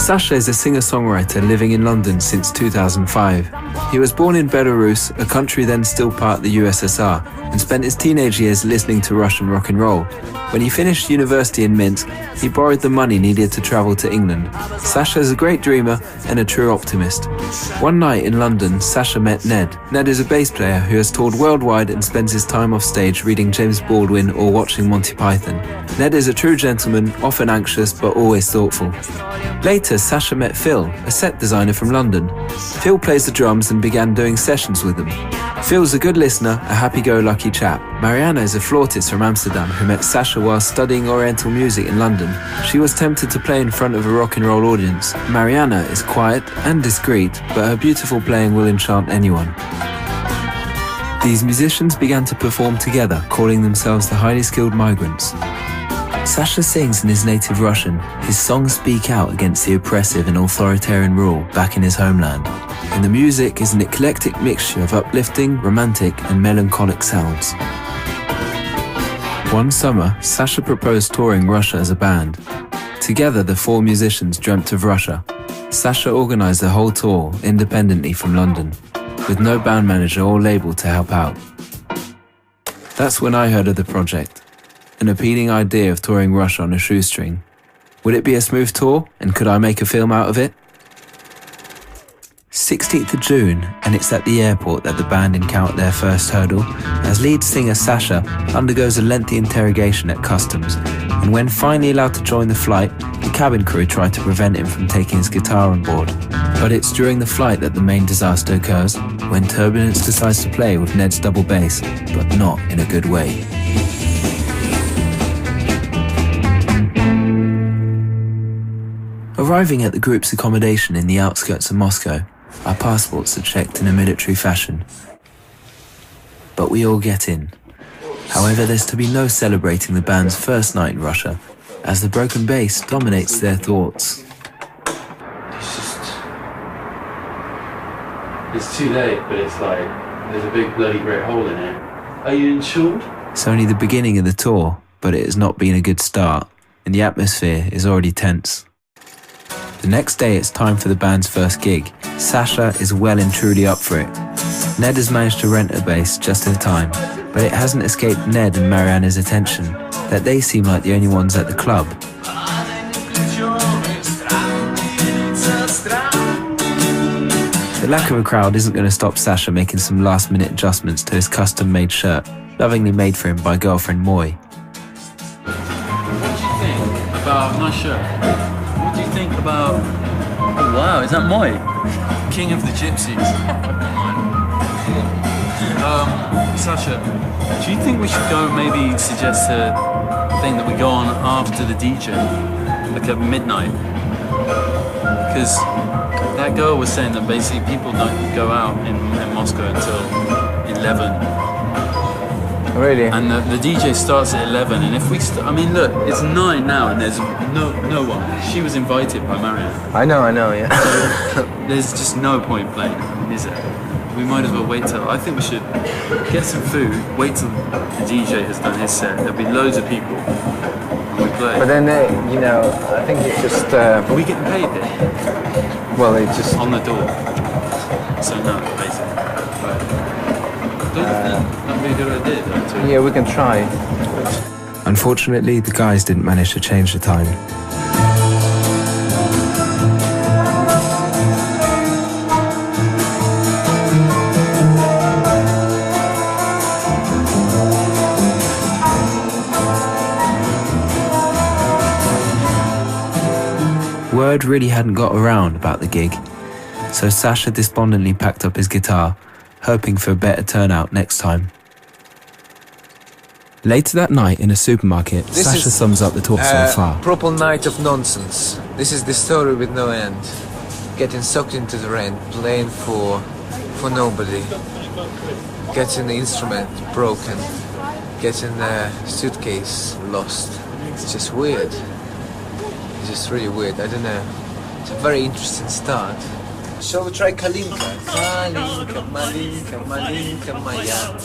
Sasha is a singer-songwriter living in London since 2005. He was born in Belarus, a country then still part of the USSR, and spent his teenage years listening to Russian rock and roll. When he finished university in Minsk, he borrowed the money needed to travel to England. Sasha is a great dreamer and a true optimist. One night in London, Sasha met Ned. Ned is a bass player who has toured worldwide and spends his time off stage reading James Baldwin or watching Monty Python. Ned is a true gentleman, often anxious but always thoughtful. Later, Sasha met Phil, a set designer from London. Phil plays the drums and began doing sessions with them. Phil's a good listener, a happy-go-lucky chap. Mariana is a flautist from Amsterdam who met Sasha while studying Oriental music in London. She was tempted to play in front of a rock and roll audience. Mariana is quiet and discreet, but her beautiful playing will enchant anyone. These musicians began to perform together, calling themselves the highly skilled Migrants. Sasha sings in his native Russian. His songs speak out against the oppressive and authoritarian rule back in his homeland. And the music is an eclectic mixture of uplifting, romantic and melancholic sounds. One summer, Sasha proposed touring Russia as a band. Together, the four musicians dreamt of Russia. Sasha organized the whole tour independently from London, with no band manager or label to help out. That's when I heard of the project. An appealing idea of touring Russia on a shoestring. Would it be a smooth tour, and could I make a film out of it? 16th of June, and it's at the airport that the band encounter their first hurdle, as lead singer Sasha undergoes a lengthy interrogation at customs, and when finally allowed to join the flight, the cabin crew try to prevent him from taking his guitar on board. But it's during the flight that the main disaster occurs, when turbulence decides to play with Ned's double bass, but not in a good way. Arriving at the group's accommodation in the outskirts of Moscow, our passports are checked in a military fashion. But we all get in. However, there's to be no celebrating the band's first night in Russia, as the broken bass dominates their thoughts. It's too late, but it's like, there's a big bloody great hole in it. Are you insured? It's only the beginning of the tour, but it has not been a good start, and the atmosphere is already tense. The next day it's time for the band's first gig. Sasha is well and truly up for it. Ned has managed to rent a bass just in time, but it hasn't escaped Ned and Mariana's attention that they seem like the only ones at the club. The lack of a crowd isn't going to stop Sasha making some last-minute adjustments to his custom-made shirt, lovingly made for him by girlfriend Moy. What do you think about my shirt? What do you think about... Oh wow, is that Moy? King of the Gypsies. Sasha, do you think we should go maybe suggest a thing that we go on after the DJ? Like at midnight? Because that girl was saying that basically people don't go out in Moscow until 11. Really? And the DJ starts at 11, and if we I mean, look, it's 9 now, and there's no one. She was invited by Mariana. I know, yeah. There's just no point playing, is it? We might as well wait till... I think we should get some food, wait till the DJ has done his set. There'll be loads of people, and we play. But then, you know, I think it's just... Are we getting paid then? Well, it's just... On the door. So no, basically. That'd be a good idea, though, Yeah, we can try. Unfortunately, the guys didn't manage to change the time. Word really hadn't got around about the gig, so Sasha despondently packed up his guitar, hoping for a better turnout next time. Later that night in a supermarket, Sasha sums up the tour so far. Proper night of nonsense. This is the story with no end. Getting sucked into the rain, playing for nobody. Getting the instrument broken. Getting a suitcase lost. It's just weird. It's just really weird. I don't know. It's a very interesting start. Shall we try Kalinka? Kalinka, Malinka, Malinka, Maya.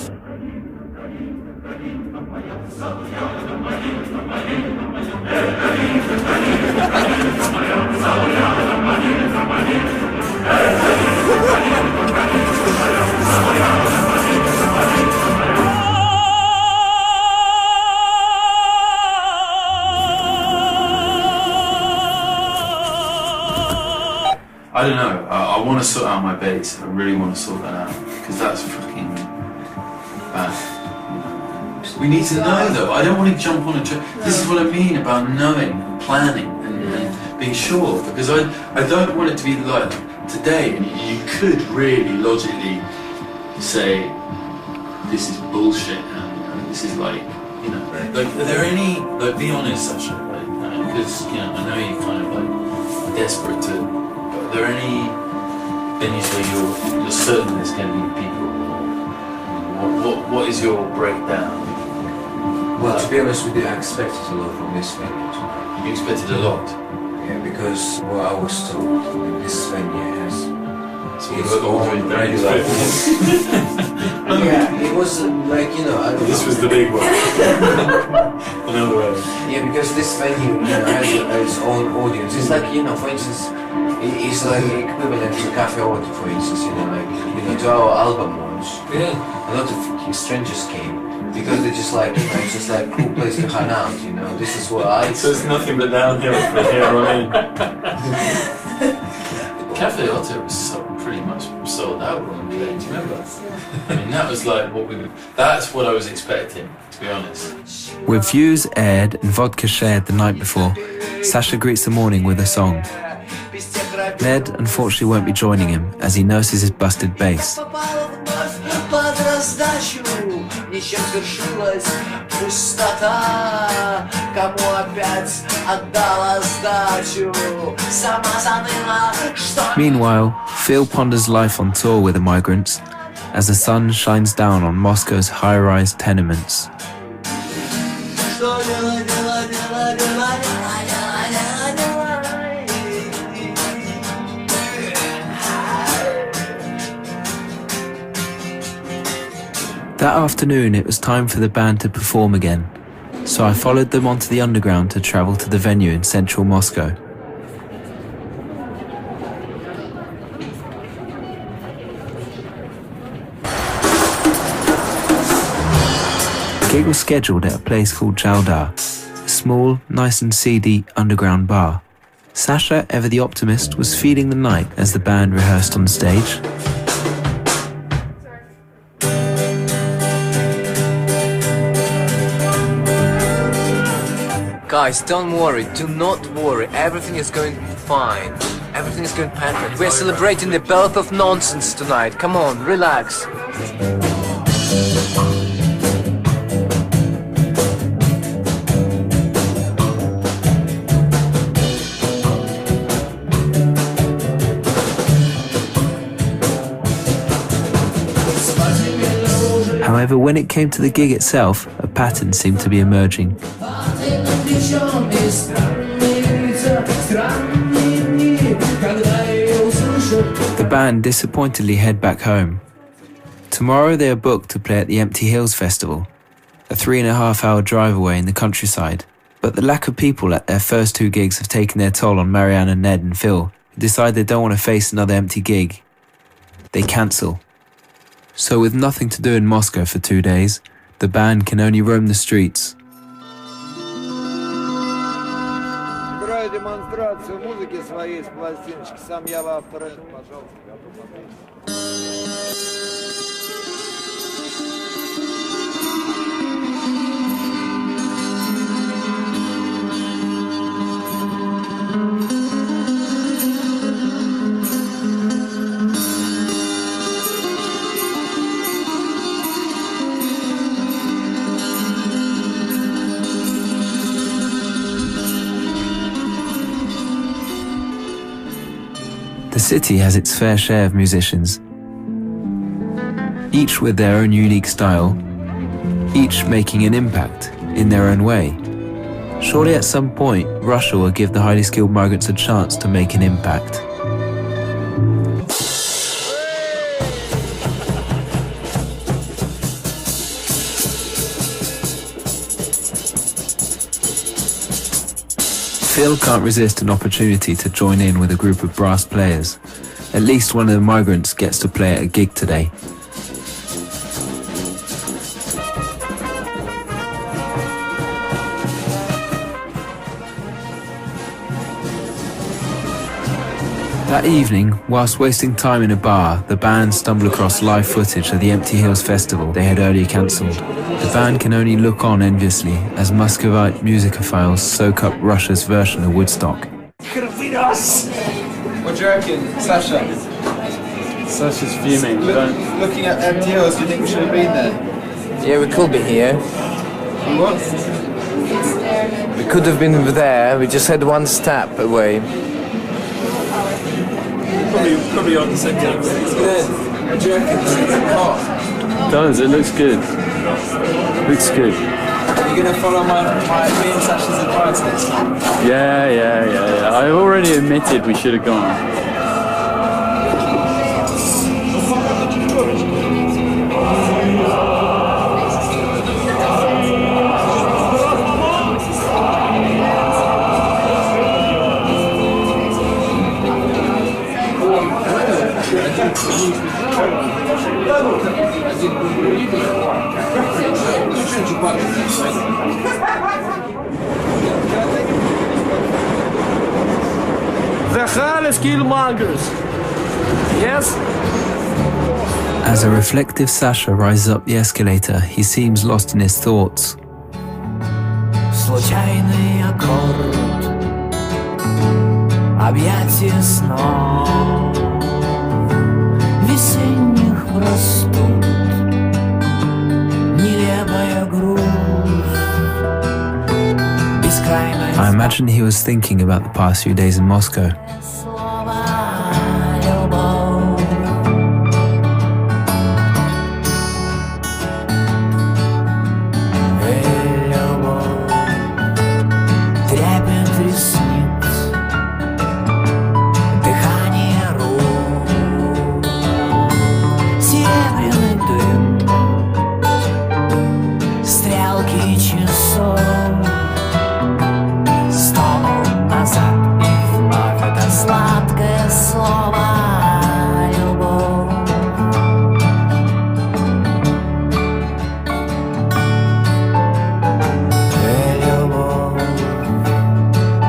I don't know. I want to sort out my bass. I really want to sort that out because that's fucking bad. We need to know though. I don't want to jump on a train. This is what I mean about knowing, and planning, and being sure. Because I don't want it to be like today. You could really logically say this is bullshit and this is like, you know, like are there any, like, be honest, Sasha, like, because you know I know you're kind of like desperate to. Are there any venues where you're certain there's going to be people? What is your breakdown? Well, to be honest with you, I expected a lot from this venue tonight. You expected a lot? Yeah, because what I was told, this venue has its all own very regular. Yeah, it was like, you know, I don't This know. was the big one. Another way. Yeah, because this venue, you know, has its own audience. It's like, you know, for instance, it's like equivalent to Cafe Auto, for instance, you know, like, you know, to our album launch. Yeah. A lot of strangers came because they're just like, you know, it's just like a cool place to hang out, you know. This is what I. So it's nothing but downhill from here on in. Cafe Otto was pretty much sold out on the day, do you remember? I mean, that was like that's what I was expecting, to be honest. With views aired and vodka shared the night before, Sasha greets the morning with a song. Ned unfortunately won't be joining him as he nurses his busted bass. Meanwhile, Phil ponders life on tour with the Migrants as the sun shines down on Moscow's high-rise tenements. That afternoon, it was time for the band to perform again, so I followed them onto the underground to travel to the venue in central Moscow. The gig was scheduled at a place called Jaldar, a small, nice and seedy underground bar. Sasha, ever the optimist, was feeding the night as the band rehearsed on stage. Guys, don't worry, do not worry, everything is going fine. Everything is going perfect. We're celebrating the birth of nonsense tonight. Come on, relax. However, when it came to the gig itself, a pattern seemed to be emerging. The band disappointedly head back home. Tomorrow they are booked to play at the Empty Hills Festival, a 3.5-hour drive away in the countryside. But the lack of people at their first two gigs have taken their toll on Marianne and Ned and Phil, who decide they don't want to face another empty gig. They cancel. So with nothing to do in Moscow for 2 days, the band can only roam the streets. Демонстрацию музыки своей с пластиночки. Сам я в автор этого, пожалуйста, готов смотреть. The city has its fair share of musicians, each with their own unique style, each making an impact in their own way. Surely at some point, Russia will give the highly skilled migrants a chance to make an impact. Phil can't resist an opportunity to join in with a group of brass players. At least one of the migrants gets to play at a gig today. That evening, whilst wasting time in a bar, the band stumbled across live footage of the Empty Hills festival they had earlier cancelled. The band can only look on enviously as Muscovite musicophiles soak up Russia's version of Woodstock. What do you reckon, Sasha? Sasha's fuming. Looking at Empty Hills, do you think we should have been there? Yeah, we could be here. What? We could have been there, we just had one step away. Probably on the same time. It's good. What do you reckon? It's hot. It does, it looks good. Looks good. Are you going to follow me and Sasha's advice next time? Yeah. I already admitted we should have gone. The hell is killmongers. Yes? As a reflective Sasha rises up the escalator, he seems lost in his thoughts. Случайный аккорд, объятия снов, весенних простуд, нелепая грусть, бескрайность. I imagine he was thinking about the past few days in Moscow. Слово любовь. Любовь. Трепет ресниц, дыхание рук, серебряный дым, стрелки часов стонут назад, и вновь это сладкое слово любовь. Любовь,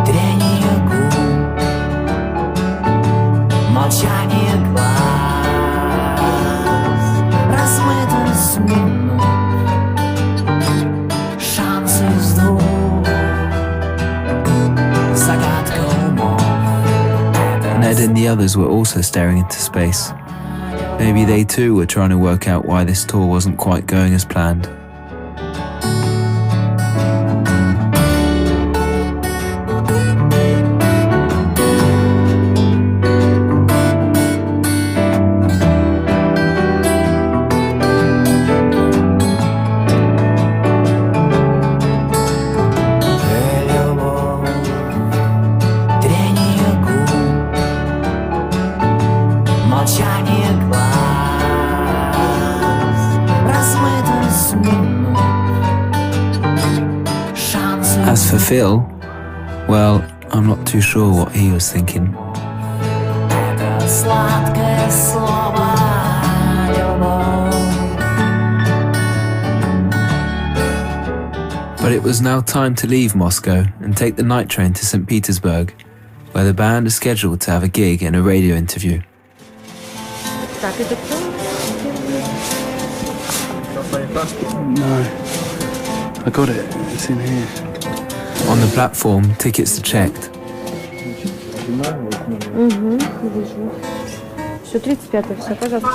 трение губ, молчание глаз, размытость минут, шансы с двух, загадка умов. Ned and the others were also staring into space. Maybe they too were trying to work out why this tour wasn't quite going as planned. Любовь, трение губ, молчание глаз, размытость минут, шансы. As for Phil, well, I'm not too sure what he was thinking. Это сладкое слово любовь. But it was now time to leave Moscow and take the night train to St. Petersburg, where the band is scheduled to have a gig and a radio interview. Так, это кто? No. I got it. It's in here. On the platform, tickets are checked. Угу, вижу. Все, 35-е, все, пожалуйста.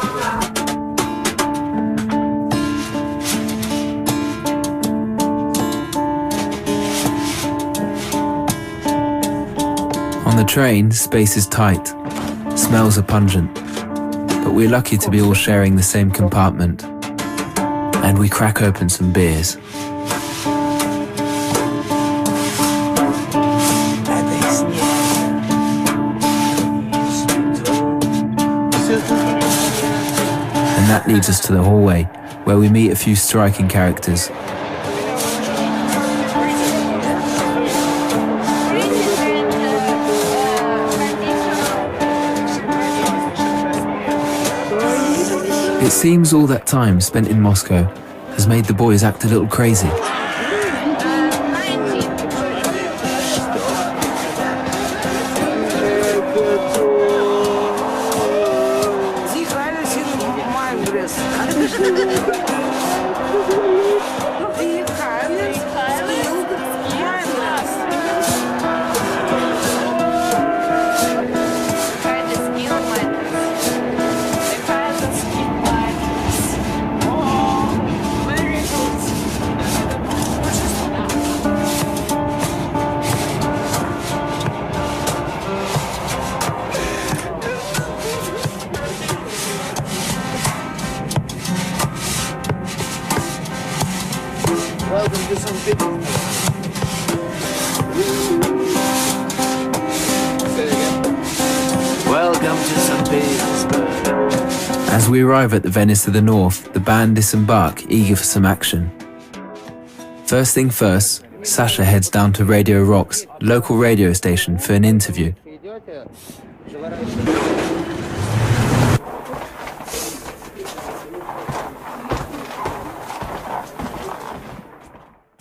On the train, space is tight. Smells are pungent. But we're lucky to be all sharing the same compartment. And we crack open some beers. And that leads us to the hallway, where we meet a few striking characters. It seems all that time spent in Moscow has made the boys act a little crazy. Welcome to St. Petersburg. As we arrive at the Venice of the North, the band disembark, eager for some action. First thing first, Sasha heads down to Radio Rock's local radio station for an interview.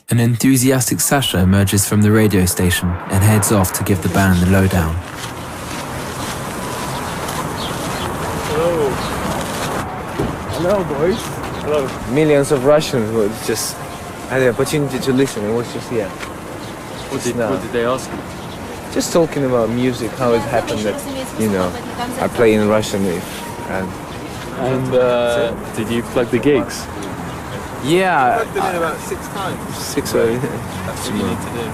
An enthusiastic Sasha emerges from the radio station and heads off to give the band the lowdown. Hello, boys. Hello. Millions of Russians would just had the opportunity to listen. It was just What did they ask you? just talking about music, how it happened that I play in Russian and Did you plug the gigs? yeah, Did it about 6 times. 6 or That's what you need to do.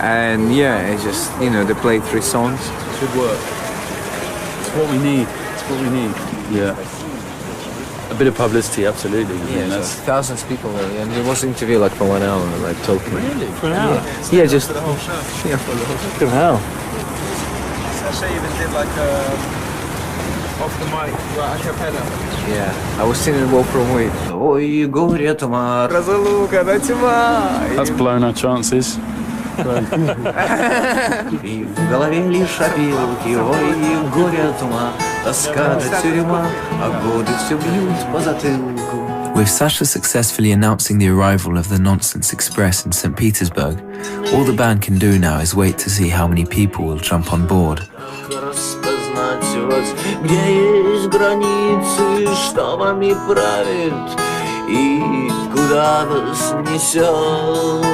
and yeah, it just they played 3 songs. Good work. It's what we need. It's what we need. Yeah. A bit of publicity, absolutely. I mean, Yeah, so thousands of people there, and it was an interview like for 1 hour, like talking. Really? For an hour? Yeah, just For the whole show. yeah, for the whole Fucking hell. Sasha even did like a off the mic, like a cappella. yeah. I was singing Walk From Way. Ой, горе тьма, разлука да тьма. That's blown our chances. И в голове лишь опилки, ой, горе тьма, тоска да тюрьма, а годы все бьют по затылку. With Sasha successfully announcing the arrival of the Nonsense Express in St. Petersburg, all the band can do now is wait to see how many people will jump on board. Распознать вас, где есть границы, что вами правит и куда вас несет.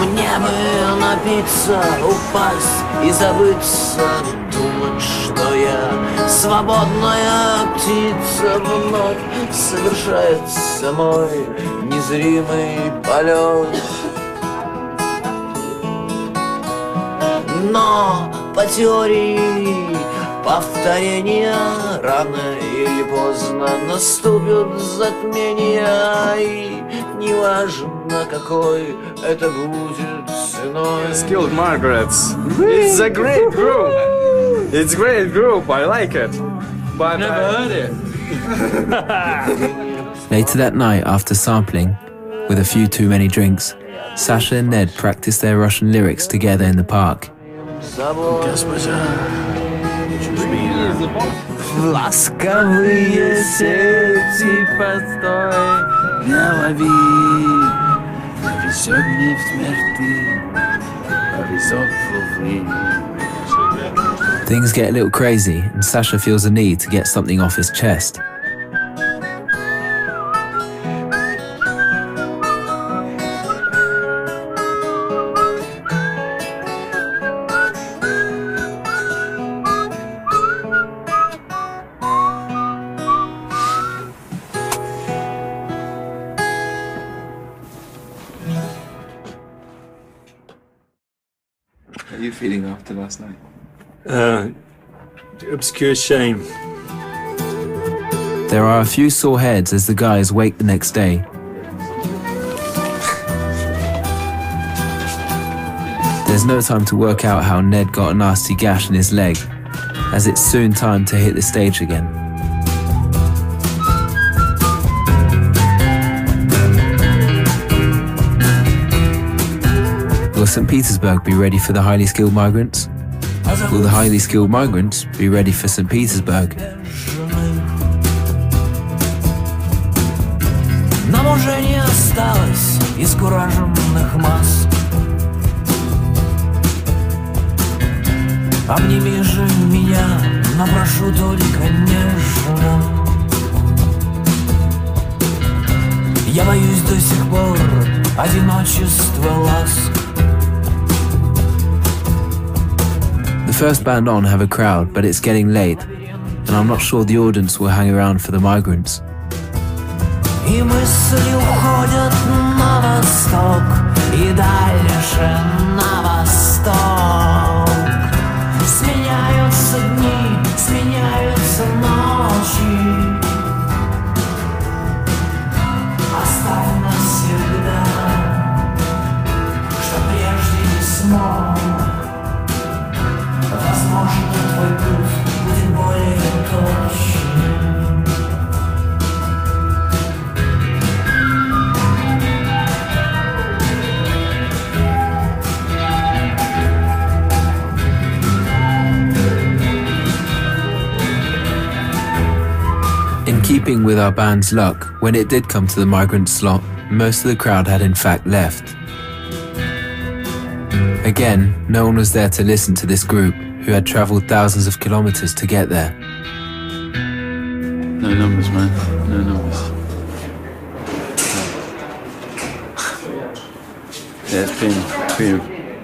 Мне бы напиться, упасть и забыться, думать, что я свободная птица, вновь совершается мой незримый полет. Но по теории повторения рано или поздно наступит затмение, и неважно какой это будет ценой. Skilled Migrants. It's a great group. It's a great group. I like it. But Never heard it. Later that night, after sampling, with a few too many drinks, Sasha and Ned practiced their Russian lyrics together in the park. Ласковые сети постой, не лови, повезет не в смерти, повезет в любви. Things get a little crazy, and Sasha feels a need to get something off his chest. How are you feeling after last night? obscure shame. There are a few sore heads as the guys wake the next day. There's no time to work out how Ned got a nasty gash in his leg, as it's soon time to hit the stage again. Will St. Petersburg be ready for the highly skilled migrants? Will the highly skilled migrants be ready for St. Petersburg? Нам уже не осталось искураженных масс. Обними же меня, но прошу только нежно. Я боюсь до сих пор одиночества ласк. The first band on have a crowd, but it's getting late, and I'm not sure the audience will hang around for the migrants. И мысли уходят на восток, и дальше на восток. Сменяются дни, сменяются ночи. keeping with our band's luck, when it did come to the Migrants slot, most of the crowd had in fact left. Again, no one was there to listen to this group, who had travelled thousands of kilometres to get there. No numbers, man. No numbers. Yeah, it's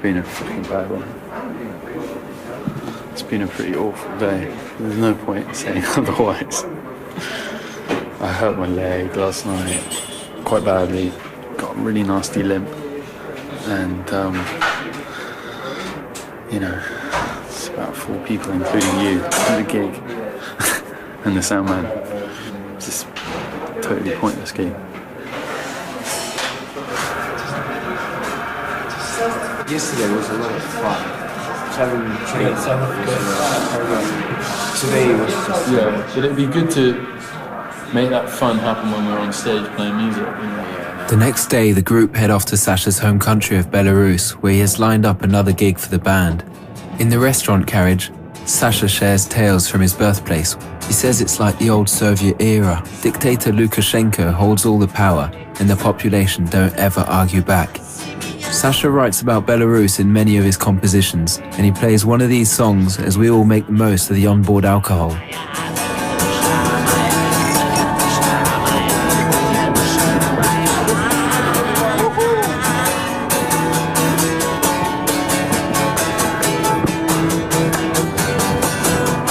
been a fucking bad one. It's been a pretty awful day. There's no point saying otherwise. I hurt my leg last night quite badly. Got a really nasty limp. And, you know, it's about 4 people, including you, at the gig. And the sound man. It's just a totally pointless gig. Yesterday was a lot of fun. Traveling trains. Today was just... Yeah, but it'd be good to make that fun happen when we're on stage playing music, you know? The next day, the group head off to Sasha's home country of Belarus, where he has lined up another gig for the band. In the restaurant carriage, Sasha shares tales from his birthplace. He says it's like the old Soviet era. Dictator Lukashenko holds all the power, and the population don't ever argue back. Sasha writes about Belarus in many of his compositions, and he plays one of these songs as we all make the most of the onboard alcohol.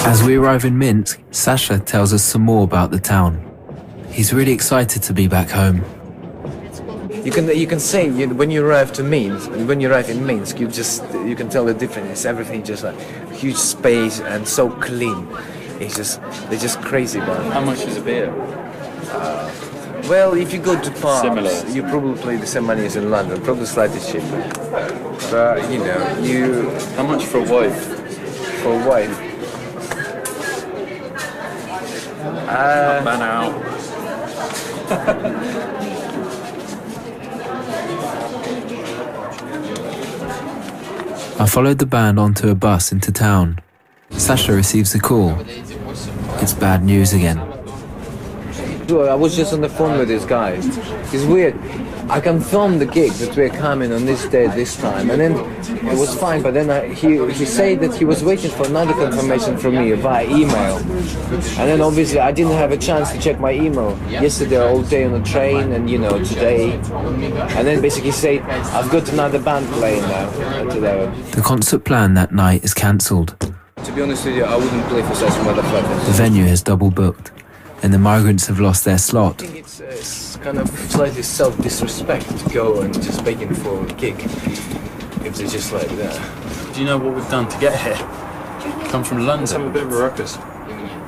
As we arrive in Minsk, Sasha tells us some more about the town. He's really excited to be back home. You can say when you arrive to Minsk, when you arrive in Minsk, you can tell the difference. Everything just like huge space and so clean. They're just crazy about it. How much is a beer? Well, if you go to pubs, Similar. you probably pay the same money as in London, probably slightly cheaper. But you know, How much for a wife? for a wife. Man out. I followed the band onto a bus into town. Sasha receives a call. It's bad news again. I was just on the phone with this guy. It's weird. I confirmed the gig that we're coming on this day, this time, and then it was fine. But then he said that he was waiting for another confirmation from me via email, and then obviously I didn't have a chance to check my email yesterday all day on the train, and today, and then basically said I've got another band playing now. The concert plan that night is cancelled. To be honest with you, I wouldn't play for such motherfuckers. The venue has double booked, and the Migrants have lost their slot. I think it's kind of slightly self-disrespect to go and just begging for a gig if they're just like that. Do you know what we've done to get here? Come from London. I'm a bit of a ruckus.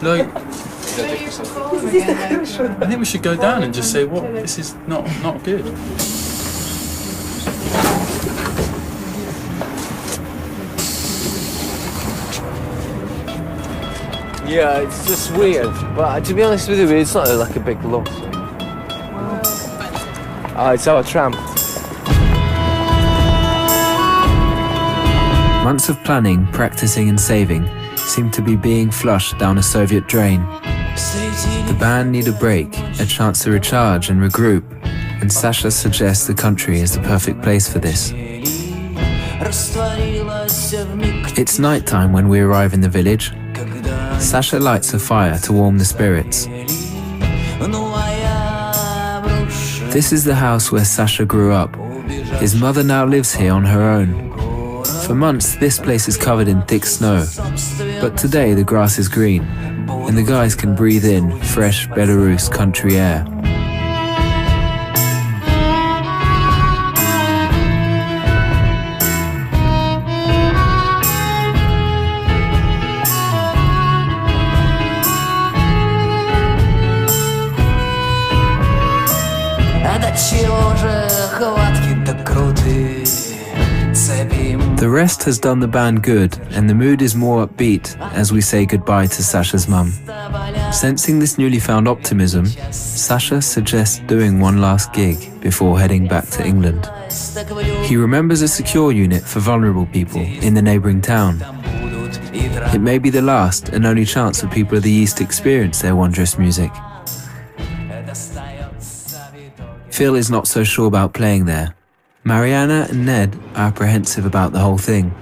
Like, I think we should go down and just say, "What? This is not good." Yeah, it's just weird. But to be honest with you, it's not like a big loss. It's our tram. Months of planning, practicing and saving seem to be being flushed down a Soviet drain. The band need a break, a chance to recharge and regroup, and Sasha suggests the country is the perfect place for this. It's nighttime when we arrive in the village. Sasha lights a fire to warm the spirits. This is the house where Sasha grew up. His mother now lives here on her own. For months, this place is covered in thick snow, but today the grass is green, and the guys can breathe in fresh Belarus country air. The rest has done the band good, and the mood is more upbeat as we say goodbye to Sasha's mum. Sensing this newly found optimism, Sasha suggests doing one last gig before heading back to England. He remembers a secure unit for vulnerable people in the neighbouring town. It may be the last and only chance for people of the East to experience their wondrous music. Phil is not so sure about playing there. Mariana and Ned are apprehensive about the whole thing.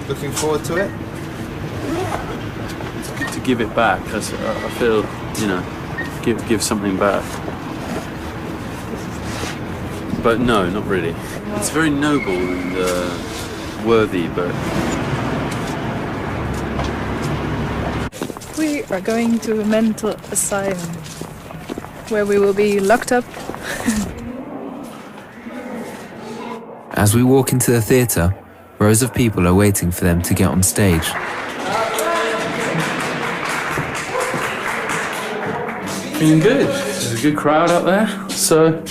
Looking forward to it? It's good to give it back. I feel, give something back. But no, not really. It's very noble and worthy, but... We are going to a mental asylum, where we will be locked up. As we walk into the theatre, rows of people are waiting for them to get on stage. Feeling good. There's a good crowd out there, so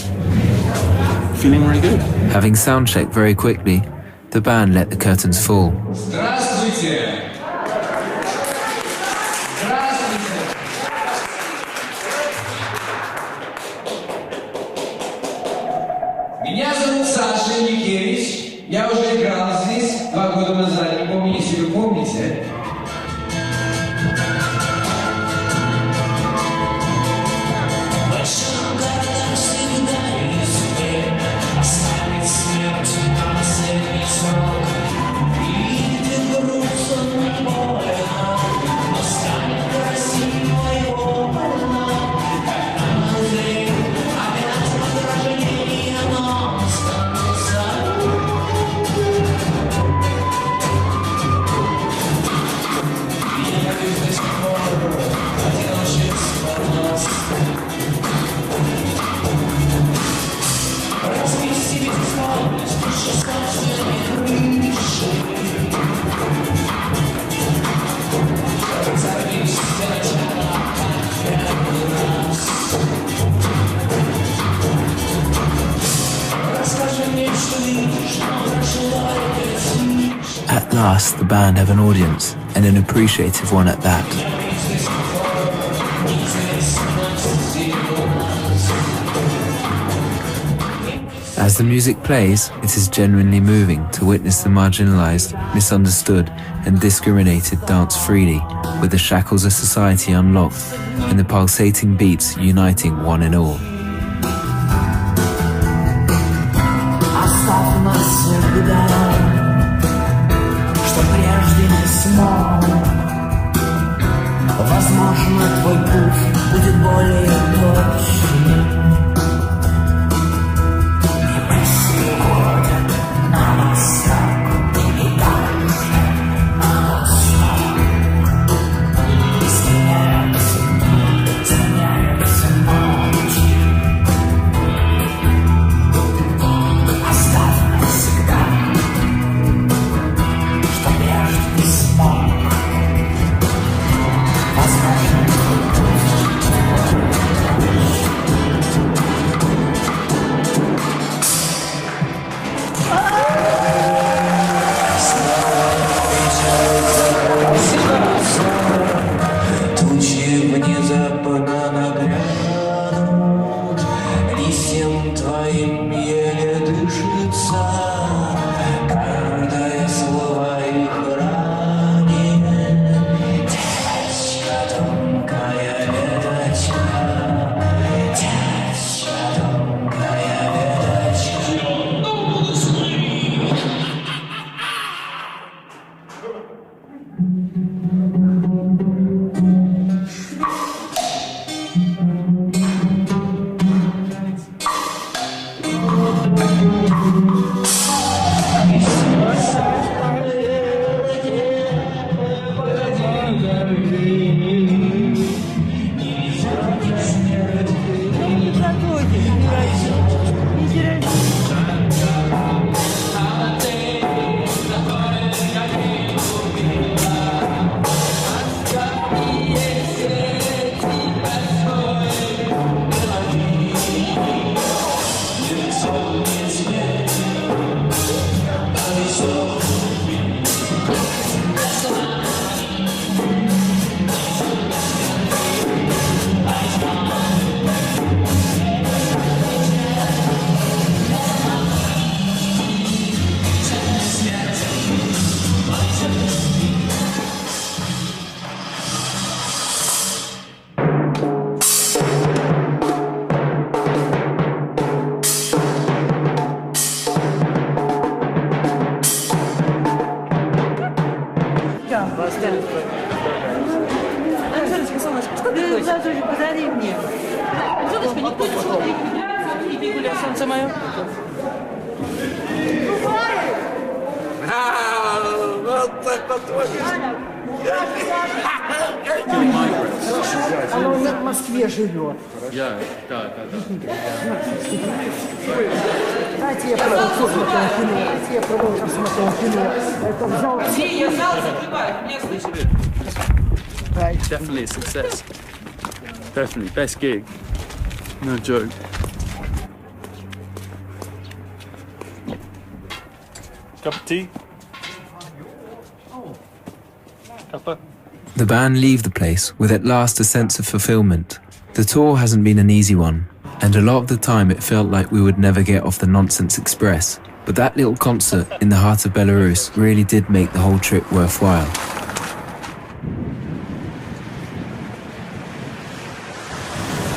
feeling really good. Having sound-checked very quickly, the band let the curtains fall. Меня зовут Саша Ilyukevich. Я уже играл здесь 2 года назад. Не помню, если вы помните. At last, the band have an audience, and an appreciative one at that. As the music plays, it is genuinely moving to witness the marginalized, misunderstood, and discriminated dance freely, with the shackles of society unlocked, and the pulsating beats uniting one and all. Возможно, твой путь будет более точным. Не мысли уходят на восток, и дальше на восток. Сменяются дни, сменяются ночи. Оставь навсегда, что прежде не смог. Тучи внезапно нагрянут, листьям твоим еле дышится, каждое слово их ранит. Деточка, тонкая веточка, деточка, тонкая веточка. Да. Анжелочка, солнышко, что ты хочешь? Зазуль, подари мне. Солнышко, никто не смотрит. И Бегуля, солнце мое. Вот так вот. Migrants. Она у меня в Москве живет. Yeah, да. Дайте я продолжу смотреть кино. Дайте я продолжу смотреть кино. Это в зал. Я зал закрываю, меня слышали. Definitely a success. Definitely, best gig. No joke. Cup of tea? Cuppa? The band leave the place with at last a sense of fulfillment. The tour hasn't been an easy one, and a lot of the time it felt like we would never get off the Nonsense Express. But that little concert in the heart of Belarus really did make the whole trip worthwhile.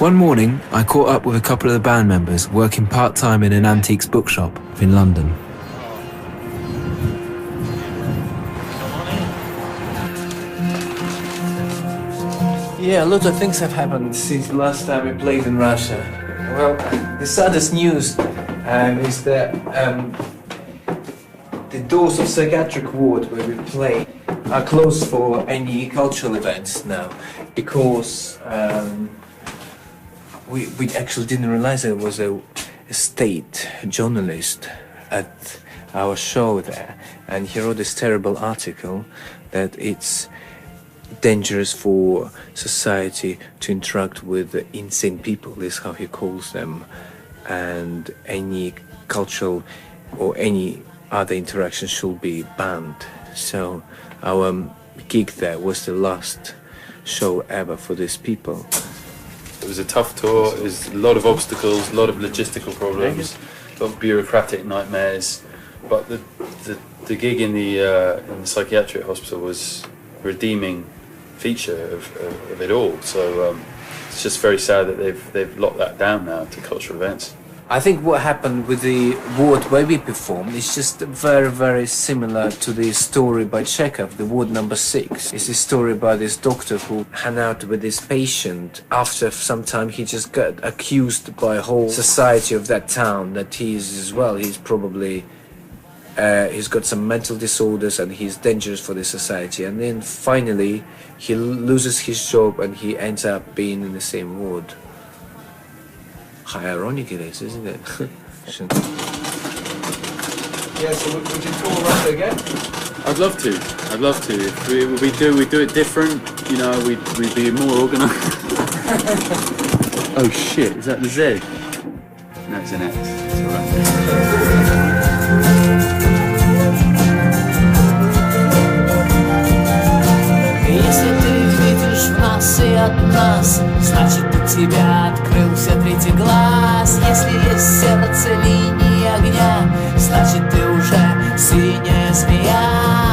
One morning, I caught up with a couple of the band members working part-time in an antiques bookshop in London. Yeah, a lot of things have happened since the last time we played in Russia. Well, the saddest news is that the doors of psychiatric ward where we play are closed for any cultural events now, because we actually didn't realize there was a state journalist at our show there, and he wrote this terrible article that it's dangerous for society to interact with insane people, is how he calls them, and any cultural or any other interaction should be banned. So our gig there was the last show ever for these people. It was a tough tour. There's a lot of obstacles, a lot of logistical problems, a lot of bureaucratic nightmares. But the gig in the psychiatric hospital was a redeeming feature of it all. So it's just very sad that they've locked that down now to cultural events. I think what happened with the ward where we performed is just very, very similar to the story by Chekhov, the ward number 6. It's a story about this doctor who hung out with this patient. After some time he just got accused by a whole society of that town that he's probably he's got some mental disorders and he's dangerous for the society. And then finally he loses his job and he ends up being in the same ward. How ironic it is, isn't it? Yeah, so would you tour Russia again? I'd love to. If we do it different, you know, we'd be more organised. Oh shit, is that the Z? No, it's an X. It's alright. Если ты видишь в нас и от нас, значит у тебя открылся третий глаз. Если есть сердце линии огня, значит ты уже синяя змея.